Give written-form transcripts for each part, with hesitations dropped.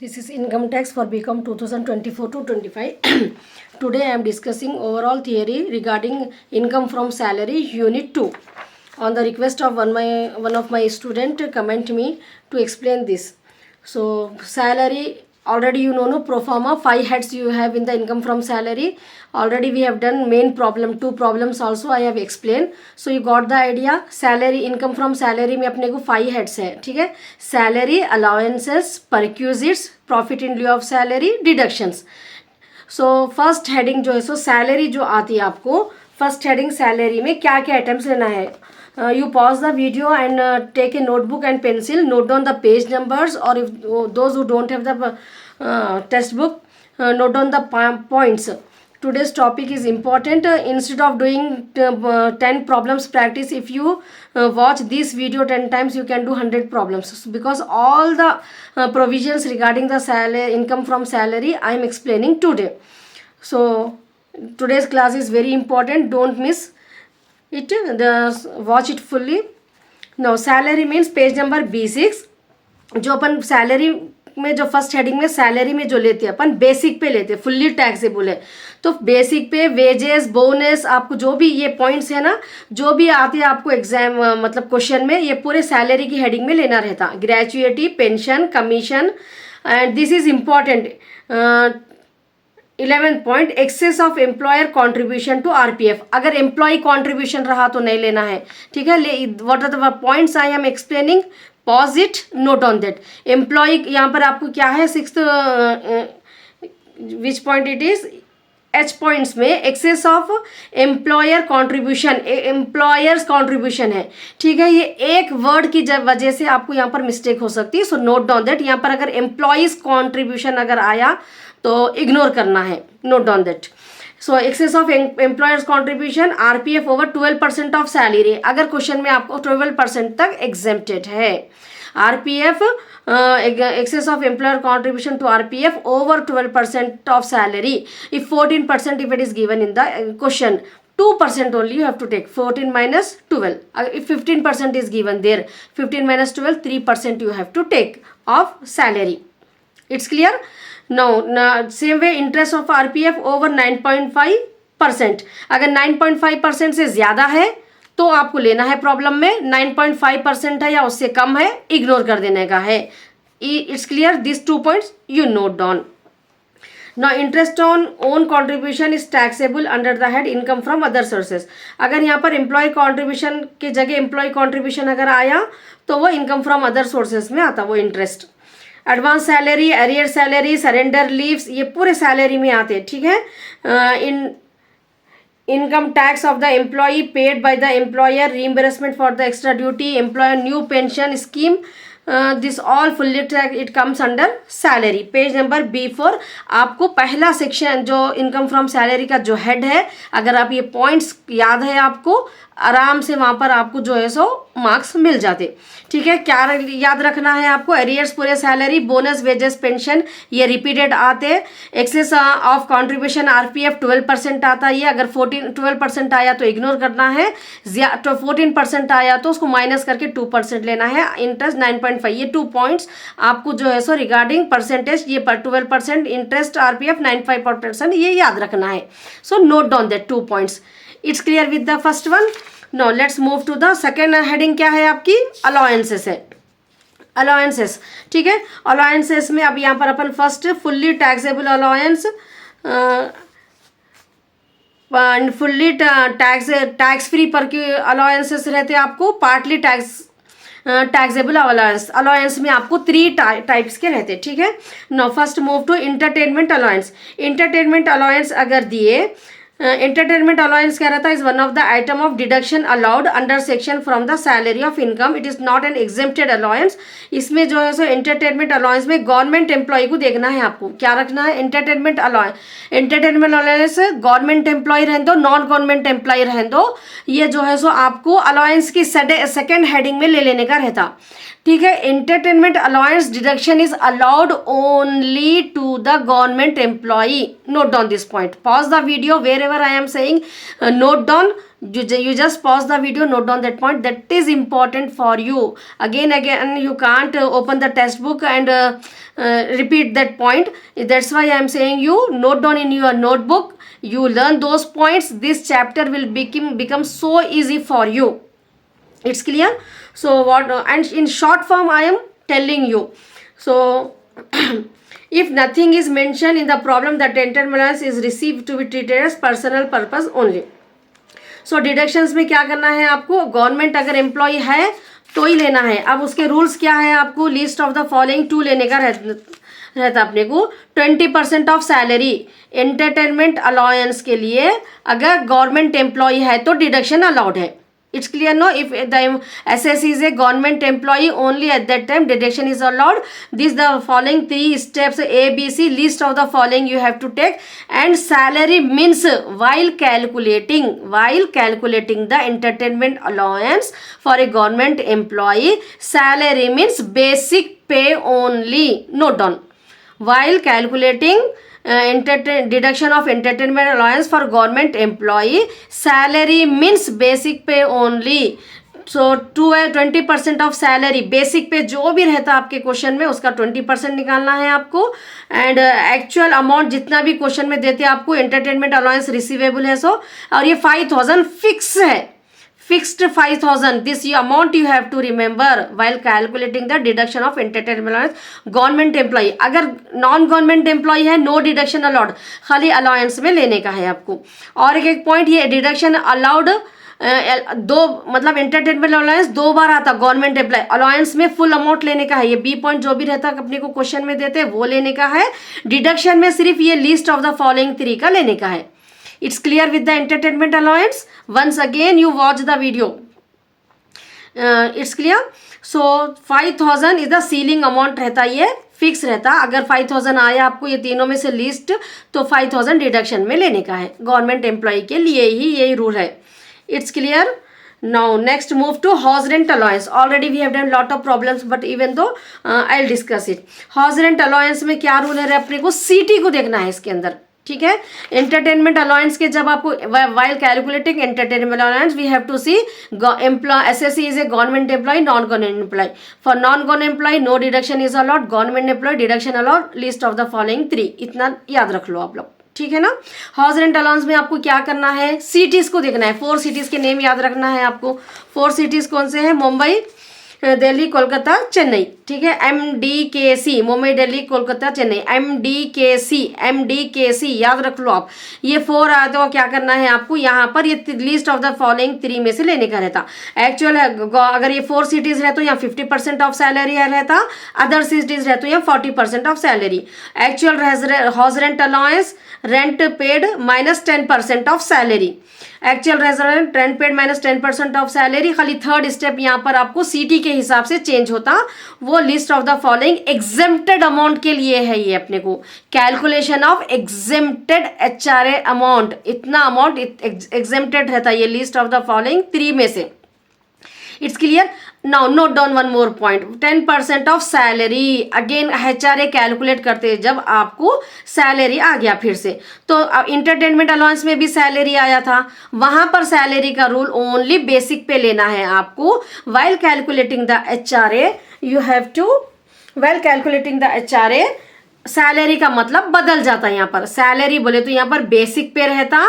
This is income tax for BCom 2024 to 25. Today I am discussing overall theory regarding income from salary unit 2. On the request of one of my student comment me to explain this. So salary already you know no pro forma 5 heads you have in the income from salary. Already we have done main problem 2 problems also I have explained. So you got the idea. Salary income from salary में अपने को 5 heads है, ठीक है. Salary, allowances, perquisites, profit in lieu of salary, deductions. So first heading जो है सो salary जो आती है आपको फर्स्ट हेडिंग सैलरी में क्या क्या आइटम्स लेना है. You pause the video and take a notebook and pencil, note down the page numbers, or if those who don't have the textbook, note down the points. Today's topic is important. Instead of doing 10 problems practice, if you watch this video 10 times, you can do 100 problems, because all the provisions regarding the salary, income from salary, I am explaining today. So today's class is very important. Don't miss it. Watch it fully. Now salary means page number B6. जो अपन salary में जो first heading में salary में जो लेते हैं अपन basic पे लेते हैं, फुल्ली टैक्सेबल है. तो बेसिक पे वेजेस, बोनस, आपको जो भी ये पॉइंट्स है ना, जो भी आते हैं आपको एग्जाम मतलब क्वेश्चन में, ये पूरे सैलरी की हेडिंग में लेना रहता. Gratuity, pension, commission, and this is important. 11th point, excess of employer contribution to RPF. अगर एम्प्लॉय कॉन्ट्रीब्यूशन रहा तो नहीं लेना है, ठीक है. What are the points I am explaining, pause it, note on that. Employ यहाँ पर आपको क्या है, 6th which point it is, each points में excess of employer contribution, employer's contribution है, ठीक है. ये एक वर्ड की वजह से आपको यहाँ पर मिस्टेक हो सकती है. So note down that. यहाँ पर अगर एम्प्लॉयज कॉन्ट्रीब्यूशन अगर आया तो इग्नोर करना है. Note down that. So excess of employer's contribution, RPF over 12% of salary. अगर क्वेश्चन में आपको 12% तक एग्जेम्प्टेड है. RPF excess of employer contribution to RPF over 12% of salary. If 14%, if it is given in the question, 2% only you have to take. 14 minus 12. If 15% is given there, 15 minus 12, 3% you have to take of salary. It's clear? Now same way interest of RPF over 9.5%. अगर 9.5% से ज़्यादा है तो आपको लेना है problem में. 9.5% है या उससे कम है, इग्नोर कर देने का है. It's clear. This 2 points you note down. Now interest on own contribution is taxable under the head income from other sources. अगर यहाँ पर एम्प्लॉय कॉन्ट्रीब्यूशन के जगह एम्प्लॉय कॉन्ट्रीब्यूशन अगर आया तो वो इनकम फ्रॉम अदर सोर्सेज में आता वो interest. Advance salary, arrear salary, surrender leaves, ये पूरे सैलरी में आते हैं, ठीक है. Income tax of the employee paid by the employer, reimbursement for the extra duty, employer new pension scheme, this all fully tax it comes under salary. Page number B4. आपको पहला section जो income from salary का जो head है, अगर आप ये points याद है आपको, आराम से वहाँ पर आपको जो है सो मार्क्स मिल जाते, ठीक है. क्या याद रखना है आपको, एरियर्स पूरे सैलरी, बोनस, वेजेस, पेंशन, ये रिपीटेड आते. एक्सेस ऑफ कॉन्ट्रीब्यूशन आरपीएफ 12% आता है. ये अगर 12% आया तो इग्नोर करना है. 14% आया तो उसको माइनस करके 2% लेना है. इंटरेस्ट 9.5. ये 2 पॉइंट्स आपको जो है सो रिगार्डिंग परसेंटेज, ये 12% इंटरेस्ट, आरपीएफ 9.5%, ये याद रखना है. So note down that 2 points. It's clear with the first one. No let's move to the second heading. क्या है आपकी, अलाउंसेस है. अलाउंसेस, ठीक है. अलाउंसेस में अब यहाँ पर अपन first fully taxable allowance, fully tax free पर के अलाउंसेस रहते हैं आपको. पार्टली टैक्सेबल अलाउंस में आपको 3 टाइप्स के रहते हैं, ठीक है. No first move to entertainment allowance. Entertainment allowance अगर दिए, एंटरटेनमेंट अलाउंस क्या रहता है, is one of the item of deduction allowed under section from the salary of income. It is not an exempted allowance. इसमें जो है सो entertainment allowance में गवर्नमेंट एम्प्लॉय को देखना है आपको. क्या रखना है, एंटरटेनमेंट अलाउंस गवर्नमेंट एम्प्लॉय रहने दो, नॉन गवर्नमेंट एम्प्लॉय रहने दो, ये जो है सो आपको अलाउंस की सेकेंड हेडिंग में ले लेने का रहता, ठीक है, entertainment allowance deduction is allowed only to the government employee. Note down this point. Pause the video wherever I am saying, note down. You just pause the video, note down that point. That is important for you. Again you can't open the textbook and repeat that point. That's why I am saying you note down in your notebook. You learn those points. This chapter will become so easy for you. It's clear? So what, and in short form I am telling you. So if nothing is mentioned in the problem, that enterprise is received to be treated as personal purpose only. So deductions में क्या करना है आपको, government अगर employ है तो ही लेना है. अब उसके रूल्स क्या है, आपको लिस्ट ऑफ द फॉलोइंग 2 लेने का रहता अपने को. 20% ऑफ सैलरी एंटरटेनमेंट अलाउंस के लिए अगर गवर्नमेंट एम्प्लॉय है तो डिडक्शन अलाउड है. It's clear, no? If the SSC is a government employee, only at that time deduction is allowed. These the following 3 steps, A, B, C, list of the following you have to take. And salary means while calculating the entertainment allowance for a government employee, salary means basic pay only. Note down. While calculating deduction of entertainment allowance for government employee, salary means basic pay only. So 20% of salary, basic पे जो भी रहता आपके question में उसका 20% निकालना है आपको. एंड एक्चुअल अमाउंट जितना भी क्वेश्चन में देते हैं आपको एंटरटेनमेंट अलाउंस रिसीवेबल है सो, और ये 5000 फिक्स है, fixed 5000. This amount you have to remember while calculating the deduction of entertainment allowance. Government employee, अगर नॉन गवर्नमेंट एम्प्लॉय है नो डिडक्शन अलाउड, खाली अलाउंस में लेने का है आपको. और एक पॉइंट, ये डिडक्शन अलाउड दो, मतलब एंटरटेनमेंट अलाउंस 2 बार आता. गवर्नमेंट एम्प्लॉय अलाउंस में फुल अमाउंट लेने का है. ये बी पॉइंट जो भी रहता है अपने को क्वेश्चन में देते हैं वो लेने का है. डिडक्शन में सिर्फ ये लिस्ट ऑफ द फॉलोइंग 3 का लेने का है. It's clear with the entertainment allowance? Once again you watch the video. It's clear? So 5000 is the ceiling amount रहता, ये फिक्स रहता. अगर 5000 आया आपको ये तीनों में से लिस्ट, तो 5000 डिडक्शन में लेने का है. गवर्नमेंट एम्प्लॉय के लिए ही यही रूल है. It's clear? Now next move to house rent allowance. Already we have done lot of problems, but even though I'll discuss it. House rent allowance में क्या रूल है, अपने को सीटी को देखना है इसके अंदर. ठीक है, एंटरटेनमेंट अलाउंस के जब आपको while calculating entertainment allowance we have to see assessee is a government employ, non government employ. For non government employ no deduction is allowed, government employ deduction allowed, list of the following 3. इतना याद रख लो आप लोग, ठीक है ना. House rent allowance में आपको क्या करना है, सिटीज को देखना है. 4 सिटीज के नेम याद रखना है आपको. 4 सिटीज कौन से हैं, मुंबई, दिल्ली, कोलकाता, चेन्नई. ठीक है, MDKC, मुंबई, दिल्ली, कोलकाता, चेन्नई. MDKC याद रख लो आप. ये 4 आते हो, क्या करना है आपको यहाँ पर, ये लिस्ट ऑफ द फॉलोइंग 3 में से लेने का रहता. एक्चुअल अगर ये 4 सिटीज रहते तो यहाँ 50% ऑफ सैलरी रहता, अदर सिटीज रहते तो यहाँ 40% of salary. Actual house rent allowance, rent paid minus 10% of salary. Actual resident rent paid minus 10% of salary. खाली 3rd स्टेप यहाँ पर आपको सिटी के हिसाब से चेंज होता. वो list of the following exempted amount के लिए है. ये अपने को calculation of exempted HRA amount, इतना अमाउंट एग्जेम्प्टेड रहता है ये लिस्ट ऑफ द फॉलोइंग 3 में से. It's clear. Now note down one more point, 10% of salary. Again HRA calculate करते हैं जब आपको सैलरी आ गया फिर से. तो इंटरटेनमेंट अलाउंस में भी सैलरी आया था, वहां पर सैलरी का रूल ओनली बेसिक पे लेना है आपको. While calculating the HRA you have to, while calculating the HRA salary का मतलब बदल जाता है. यहाँ पर सैलरी बोले तो यहाँ पर बेसिक पे रहता.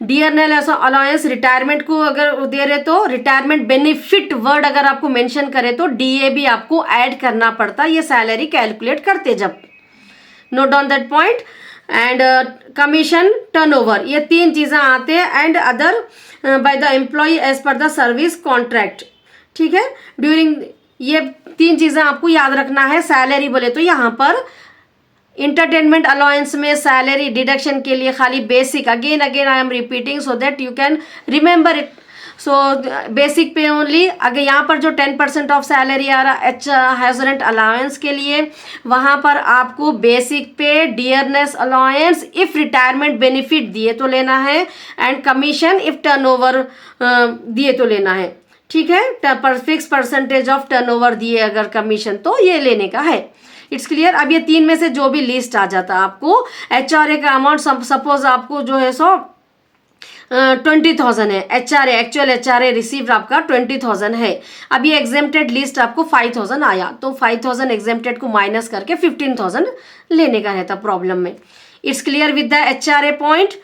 डियरनेल अलाउंस रिटायरमेंट को अगर दे रहे तो रिटायरमेंट बेनिफिट वर्ड अगर आपको मेंशन करे तो DA भी आपको ऐड करना पड़ता ये सैलरी कैलकुलेट करते जब. Note down that point. And commission, turnover, ये 3 चीज़ें आते हैं. And other by the employ as per the service contract. ठीक है, ड्यूरिंग, ये 3 चीज़ें आपको याद रखना है. सैलरी बोले तो यहाँ पर इंटरटेनमेंट अलाउंस में सैलरी डिडक्शन के लिए खाली basic, again I am repeating so that you can remember it. So basic पे ओनली. अगर यहाँ पर जो 10% ऑफ सैलरी आ रहा हाउस रेंट अलाउंस के लिए, वहाँ पर आपको बेसिक पे, dearness allowance, if retirement benefit दिए तो लेना है, एंड कमीशन इफ टर्नओवर दिए तो लेना है. ठीक है, पर फिक्स परसेंटेज ऑफ टर्नओवर दिए अगर कमीशन, तो ये लेने का है। It's clear. अब ये 3 में से जो भी लिस्ट आ जाता है आपको, HRA का अमाउंट सपोज आपको जो है 20,000 है, HRA एक्चुअल HRA रिसीव्ड आपका 20,000 है। अब ये एग्जेम्प्टेड लिस्ट आपको 5,000 आया, तो 5,000 एग्जेम्प्टेड को माइनस करके 15,000 लेने का रहता प्रॉब्लम में। It's clear with the HRA point.